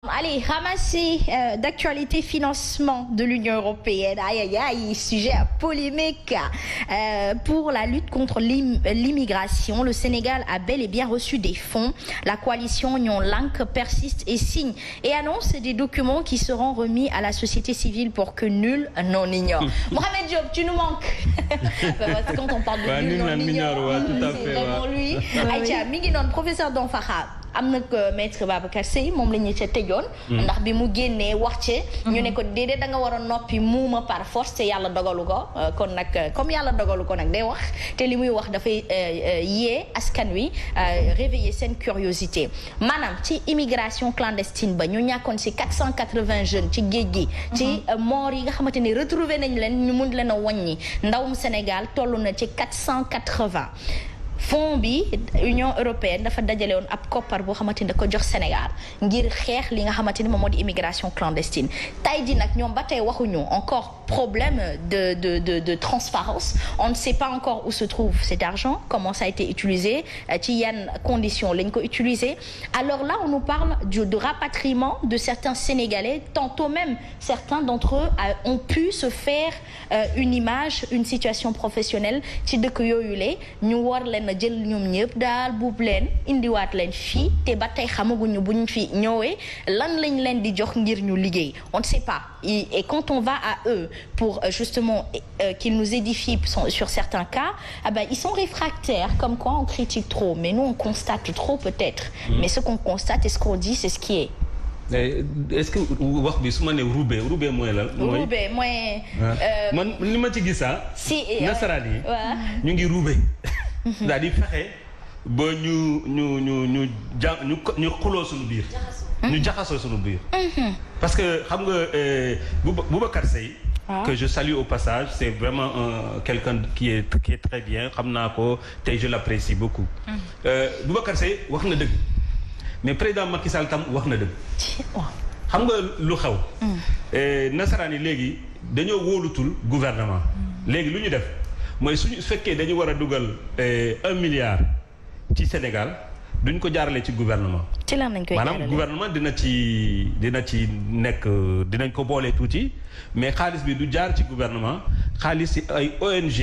Allez, ramasser d'actualité financement de l'Union européenne. Aïe, aïe, aïe, sujet polémique. Pour la lutte contre l'immigration, le Sénégal a bel et bien reçu des fonds. La coalition Union Lank persiste et signe et annonce des documents qui seront remis à la société civile pour que nul n'en ignore. Mohamed Diop, tu nous manques. Quand on parle de nul n'en ignore, c'est vraiment lui. Aïcha, mi ngi noon professeur Donfakha. am na ko maître Babacar Seye moom la ñu ca tëjoon ndax bi mu génnee wax ci ñu ne ko déedéet da nga war a noppi muuma par force te yàlla dogalu ko kon nag comme yàlla dogalu ko nag day wax te li muy wax dafay yee askan wi réveiller seen curiosité maanaam ci immigration clandestine ba ñu ñàkkoon si 480 jeunes ci géej gi ci mort yi nga xamante ni retrouvé nañ leen ñu mun leen a wàññi ndawum Sénégal toll na ci 480 fonds bi Union européenne dafa dajale woon ab koppar boo xamante ni da ko jox Sénégal ngir xeex li nga xamante ni moom moo di immigration clandestine tey di nag ñoom ba tey waxuñu encore problème de transparence on ne sait pas encore où se trouve cet argent comment ça a été utilisé ci yan conditions lañ ko utilisé alors là on nous parle de rapatriement de certains Sénégalais tantôt même certains d'entre eux ont pu se faire une image une situation professionnelle ci dëkk yooyu le ñu war leen na jël ñoom ñëpp daal buub leen indiwaat leen fii te ba tey xamaguñu buñ fi ñëwee lan lañ leen di jox ngir ñu liggéey on ne sait pas et quand on va à eux pour justement qu'ils nous édifient sur certains cas ils sont réfractaires comme quoi on critique trop mais nous on constate trop peut-être mais ce qu'on constate et ce qu'on dit c'est ce qui est est-ce que wax bi su ma nee roube mooy lan. roube mooy. man li ma ci gis si nasaraan yi. ñu ngi roube. daal di fexe ba ñu xuloo suñu biir. ñu jaxasoo suñu biir. parce que xam nga Boubacar Seye. que je salue au passage c'est vraiment quelqu'un qui est très bien xam naa ko tey je l'apprécie beaucoup. Boubacar Seye wax na dëgg. mais président Macky Sall tam wax na dëgg. xam nga lu xew. nasaraan yi léegi dañoo wóolutul gouvernement. léegi lu ñu def mooy suñu fekkee dañu war a dugal 1 milliard ci Sénégal duñ ko jaarale ci gouvernement. ci lan lañ koy jaarale maanaam gouvernement dina ci nekk dinañ ko boole tuuti mais xaalis bi du jaar ci gouvernement xaalis ci ay ONG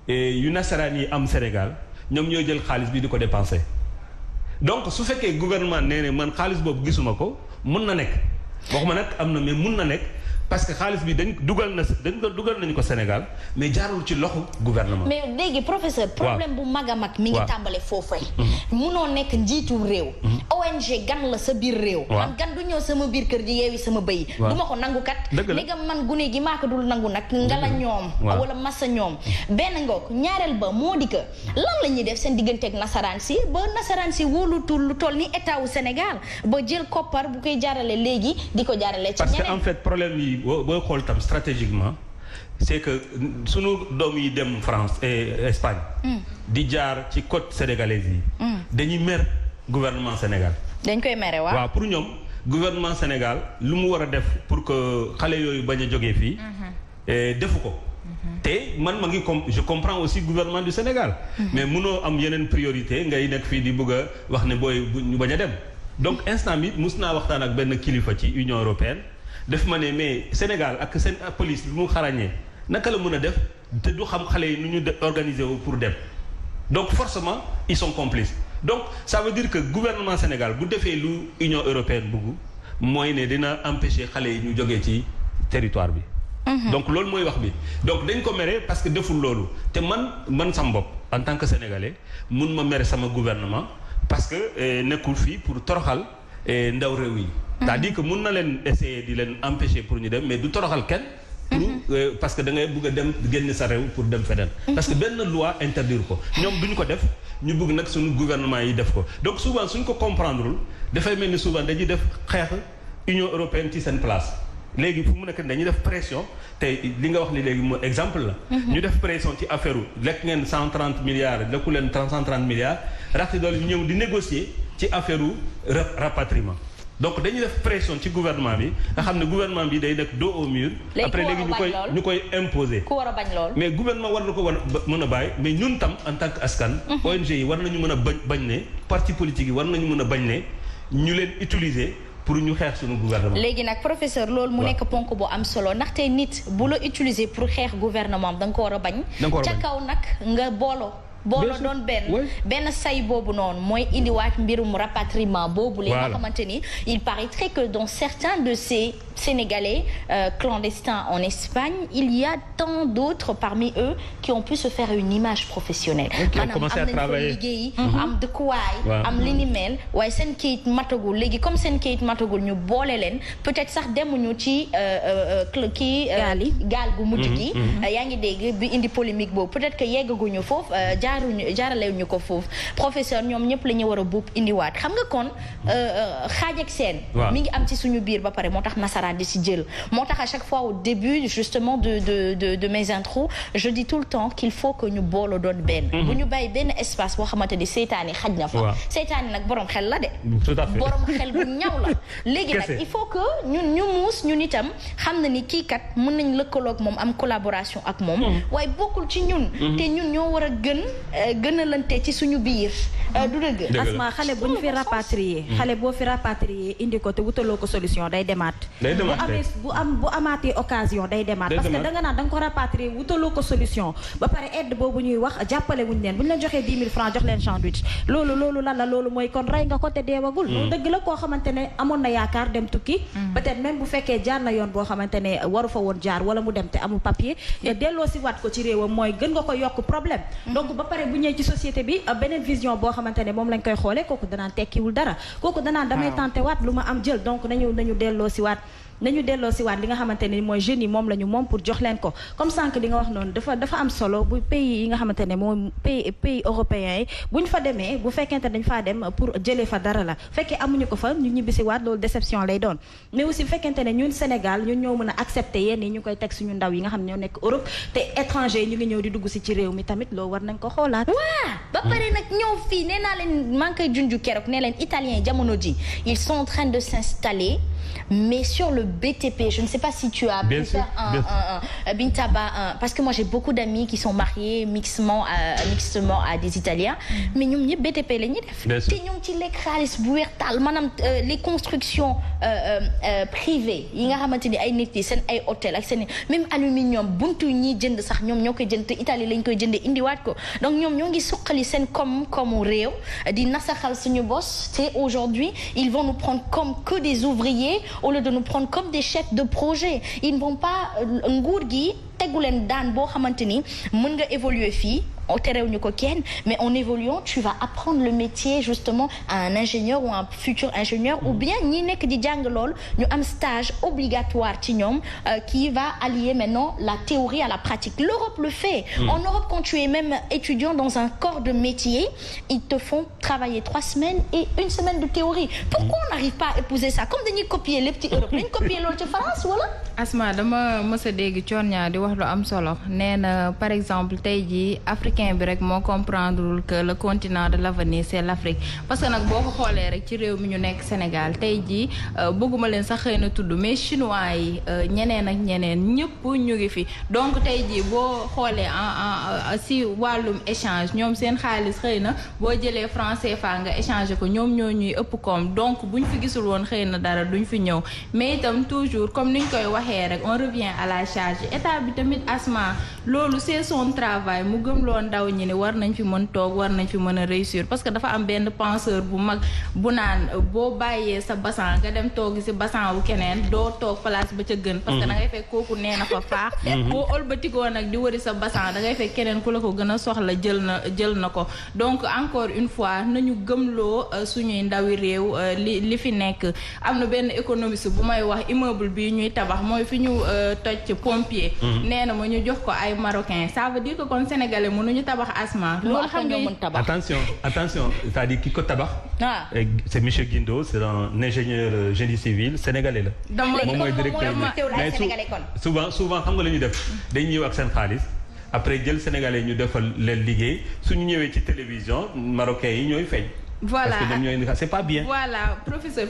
yu nasaraan yi am Sénégal ñoom ñoo jël xaalis bi di ko dépenser. donc su fekkee gouvernement nee ne man xaalis boobu gisuma ko mun na nekk waxuma nag am na mais mun na nekk parce que xaalis bi dugal nañu ko Sénégal mais jaarul ci loxo gouvernement. mais léegi professeur. problème bu mag a mag mi ngi tàmbale foofu rek. munoo nekk njiitu réew. ONG gan la sa biir réew. man gan du ñëw sama biir kër gi yeewi sama bëy. du ma ko nangu kat. ndegam man gune gi maa ko dul nangu nag ngala ñoom. wala massa ñoom. benn ngoog ñaareel ba moo di que lan la ñuy def seen digganteeg nasaraan si ba nasaraan si wóolutul lu toll ni état wu Sénégal ba jël koppar bu koy jaarale léegi di ko jaarale. ci ñeneen parce que en fait problème yi booy xool tam stratégiquement c'est que sunu doom yi dem France et Espagne. di jaar ci côte sénégalaise yi. dañuy mer gouvernement Sénégal. dañ koy mere waaw. pour ñoom gouvernement Sénégal lu mu war a def pour que xale yooyu bañ a jógee fii. defu ko. te man ma ngi je comprends aussi gouvernement du Sénégal. mais munoo am yeneen priorité ngay nekk fii di bëgg a wax ne booy ñu bañ a dem. donc instant bi mus naa waxtaan ak benn kilifa ci Union européenne. def ma ne mais Sénégal ak seen police lu mu xarañee naka la mën a def te du xam xale yi nu ñu organiser wu pour dem donc forcément ils sont complices donc ça veut dire que gouvernement Sénégal bu defee lu Union européenne bugg mooy ne dina empêcher xale yi ñu jógee ci territoire bi. donc loolu mooy wax bi donc dañ ko mere parce que deful loolu te man sama bopp en tant que sénégalais mun ma mere sama gouvernement parce que nekkul fii pour toroxal ndaw réew yi. c'est-à-dire que mun na leen essayer di leen empêcher pour ñu dem mais du toroxal kenn. parce que da ngay bëgg a dem génn sa réew pour dem feneen. parce que benn loi interdire ko ñoom duñ ko def ñu bëgg nag suñu gouvernement yi def ko donc souvent suñ ko comprendrewul dafay mel ni souvent dañuy def xeex Union européenne ci seen place. léegi fu mu nekk dañuy def pression te li nga wax ni léegi mooy exemple la. ñu def pression ci affaire lekk ngeen 130 milliards lekku leen 130 milliards raxti dool ñu ñëw di négocier ci affaire rapatriement. donc dañuy def pression ci gouvernement bi nga xam ne gouvernement bi day nekk dos au mur. après léegi ñu koy imposer. ku war a bañ lool. mais gouvernement war na ko mën a bàyyi mais ñun tam en tant que askan. ONG yi war nañu mën a bañ ne parti politique yi war nañu mën a bañ ne ñu leen utiliser. pour ñu xeex suñu gouvernement. léegi nag professeur loolu mu nekk ponk bu am solo ndaxte nit bu la utiliser pour xeex gouvernement da nga ko war a bañ. ca kaw nag nga booloo doon benn say boobu noonu mooy indiwaat mbirum rapatriement boobu la nga xamante ni il paraîtrait que dans certains de ces Sénégalais clandestins en Espagne il y a tant d'autres parmi eux qui ont pu se faire une image professionnelle maanaam am nañ fa liggéey am dëkkuwaay am li ni mel waaye seen kayit matagul léegi comme seen kayit matagul ñu boole leen peut-être sax demuñu ci gaal gu mujj gi yaa ngi dégg bi indi polémique boobu peut-être que yeggaguñu foofu jaaralewuñu ko foofu professeur ñoom ñëpp la ñu war a buub indiwaat xam nga kon xaaj ak seen mi ngi am ci suñu biir ba pare moo tax nasaraan di si jël moo tax à chaque fois au début justement de mes intros je dis tout le temps qu'il faut que ñu booloo doon benn bu ñu bàyyi benn espace boo xamante ni seytaane xaj na fa seytaane nag borom xel la de borom xel bu ñaw la léegi nag il faut que ñu muus ñun itam xam na ni kii kat mën nañ lëkkaloog moom am collaboration ak moom waaye bokkul ci ñun te ñun ñoo war a gën a lante ci suñu biir du dëgg asma xale bu ñu fi rapatrier xale boo fi rapatrier indi ko te wutaloo ko solution day demaat bu amaatee occasion day demaat parce que da nga naan da nga ko rapatrier wutaloo ko solution ba pare aide boobu ñuy wax jàppale wuñ leen bu ñu leen joxee 10 000 francs jox leen sandwich loolu lan la loolu mooy kon rey nga ko te deewagul loolu dëgg la koo xamante ne amoon na yaakaar dem tukki peut-être même bu fekkee jaar na yoon boo xamante ne waru fa woon jaar wala mu dem te amul papier nga delloo si waat ko ci réewam mooy gën nga ko yokk problème donc ba pare bu ñëwee ci société bi beneen vision boo xamante ne moom lañ koy xoolee kooku danaan tekkiwul dara kooku danaan damay tenté waat lu ma am jël donc nañu delloo si waat li nga xamante ne mooy jeunes yi moom la ñu moom pour jox leen ko comme sànq li nga wax noonu dafa am solo bu pays yi nga xamante ne moom pays européens yi bu ñu fa demee bu fekkente dañ faa dem pour jëlee fa dara la fekkee amuñu ko fa ñu ñibbisi waat loolu déception lay doon mais aussi bu fekkente ne ñun Sénégal ñun ñoo mën a accepter yenn yi ñu koy teg suñu ndaw yi nga xam ne ñoo nekk Europe te étranger ñu ngi ñëw di dugg si ci réew mi tamit loolu war nañ ko xoolaat ba pare nag ñëw fii nee naa leen maa ngi koy junju keroog ne leen italiens yi jamono ji ils sont en train de s'installer mais sur le BTP je ne sais pas si tu as pu faire un Bintaba parce que moi j'ai beaucoup d'amis qui sont mariés mixtement à des Italiens mais ñoom ñëpp BTP la ñuy def te ñoom ci lekk xaalis bu weex taal maanaam les constructions privées yi nga xamante ni ay nit yi seen ay hôtel ak seen même aluminium buntu ñiy jënd sax ñoom ñoo koy jënd te Italie lañ koy jëndee indiwaat ko donc ñoom ñoo ngi suqali seen comme réew di nasaxal suñu bos te aujourd'hui ils vont nous prendre comme que des ouvriers au lieu de nous prendre comme des chefs de projet ils ne vont pas nguur gi tegu leen daan boo xamante ni mën nga évoluer fii terewuñu ko kenn mais en évoluant tu vas apprendre le métier justement à un ingénieur ou un futur ingénieur ou bien ñi nekk di jàng lool ñu am stage obligatoire ci ñoom qui va allier maintenant la théorie à la pratique l'Europe le fait en Europe quand tu es même étudiant dans un corps de métier ils te font travailler 3 semaines et 1 semaine de théorie pourquoi on n'arrive pas à épouser ça comme dañuy copier lépp ci Europe dañu copier loolu ci France wala Asma dama mës a dégg Thionia di wax lu am solo nee na par exemple tey jii africain bi rek moo comprendre que le continent de l'avenir c'est l'Afrique parce que nag boo ko xoolee rek ci réew mi ñu nekk Sénégal tey jii bëgguma leen sax xëy na tudd mais chinois yi ñeneen ak ñeneen ñëpp ñu ngi fi donc tey jii boo xoolee si wàllum échange ñoom seen xaalis xëy na boo jëlee franc CFA nga échanger ko ñoom ñoo ñuy ëpp koom donc buñ fi gisul woon xëy na dara duñ fi ñëw mais itam toujours comme niñ koy waxee rek on revient à la charge état bi tamit Asma loolu c'est son travail mu gëm loo ndaw ñi ne war nañ fi mën toog war nañ fi mën a réussir parce que dafa am benn penseur bu mag bu naan boo bàyyee sa bassan nga dem toog si bassan wu keneen doo toog place ba ca gën parce que da ngay fekk kooku nee na fa faax boo ëlbatikoo nag di wëri sa bassan da ngay fekk keneen ku la ko gën a soxla jël na ko donc encore une fois nañu gëmloo suñuy ndawi réew li fi nekk am na benn économiste bu may wax immeuble bi ñuy tabax mooy fi ñu toj pompier nee na ma ñu jox ko ay marocain ça veut dire que kon sénégalais mënuñu tabax Asma loolu xam nga attention c'est-à-dire ki ko tabax c'est monsieur Guindo c'est un ingénieur génie civil sénégalais la moom mooy directeur mais souvent xam nga la ñuy def dañ ñëw ak seen xaalis après jël sénégalais ñu defal leen liggéey suñu ñëwee ci télévision marocains yi ñooy feeñ voilà c'est pas bien. Voilà professeur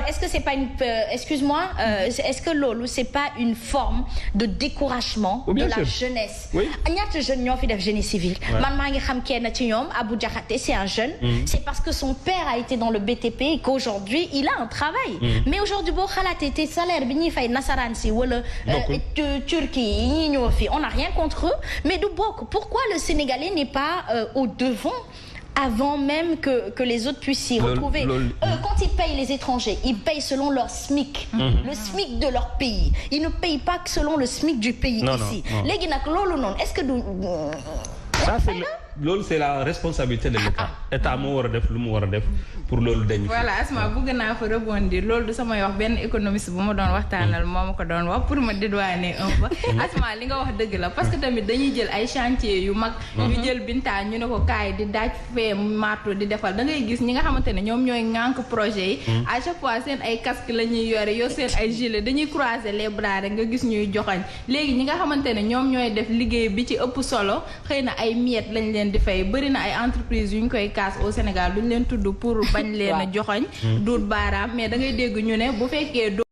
est-ce que c'est pas une excuse-moi est-ce que loolu c'est pas une forme de découragement de la jeunesse. ñaata jeunes ñoo fi def génie civil. man maa ngi xam kenn ci ñoom Abou Diakhaté c'est un jeune. c'est parce que son père a été dans le BTP et qu'aujourd'hui il a un travail. mais aujourd'hui boo xalaatee te salaire bi ñuy fay nasaraan si wala Turquie yi ñuy ñëw fi on n'a rien contre eux mais du bokk pourquoi le Sénégalais n'est pas au devant avant même que les autres puissent s'y retrouver. Quand ils payent les étrangers, ils payent selon leur SMIC, le SMIC de leur pays. Ils ne payent pas que selon le SMIC du pays ici. Léegi nag loolu noonu est-ce que du ça c'est la responsabilité de l'État. État moo war a def lu mu war a def pour loolu dañ. voilà Asma bëgg naa fa rebondir loolu du samay wax benn économiste bu ma doon waxtaanal moo ma ko doon wax pour ma dédouaner un peu. Asma li nga wax dëgg la parce que tamit dañuy jël ay chantier yu mag. ñu jël Binta ñu ne ko kaay di daaj fee maatu di defal da ngay gis ñi nga xamante ne ñoom ñooy ŋànk projet yi. à chaque fois seen ay casque la ñuy yore yor seen ay gilet dañuy croiser les bras rek nga gis ñuy joxañ léegi ñi nga xamante ne ñoom ñooy def liggéey bi ci ëpp solo xëy na ay miettes lañ leen di fay bëri na ay entreprises yu ñu koy kaas au Sénégal duñ leen tudd pour bañ leen a joxoñ duut baaraam mais da ngay dégg ñu ne bu fekkee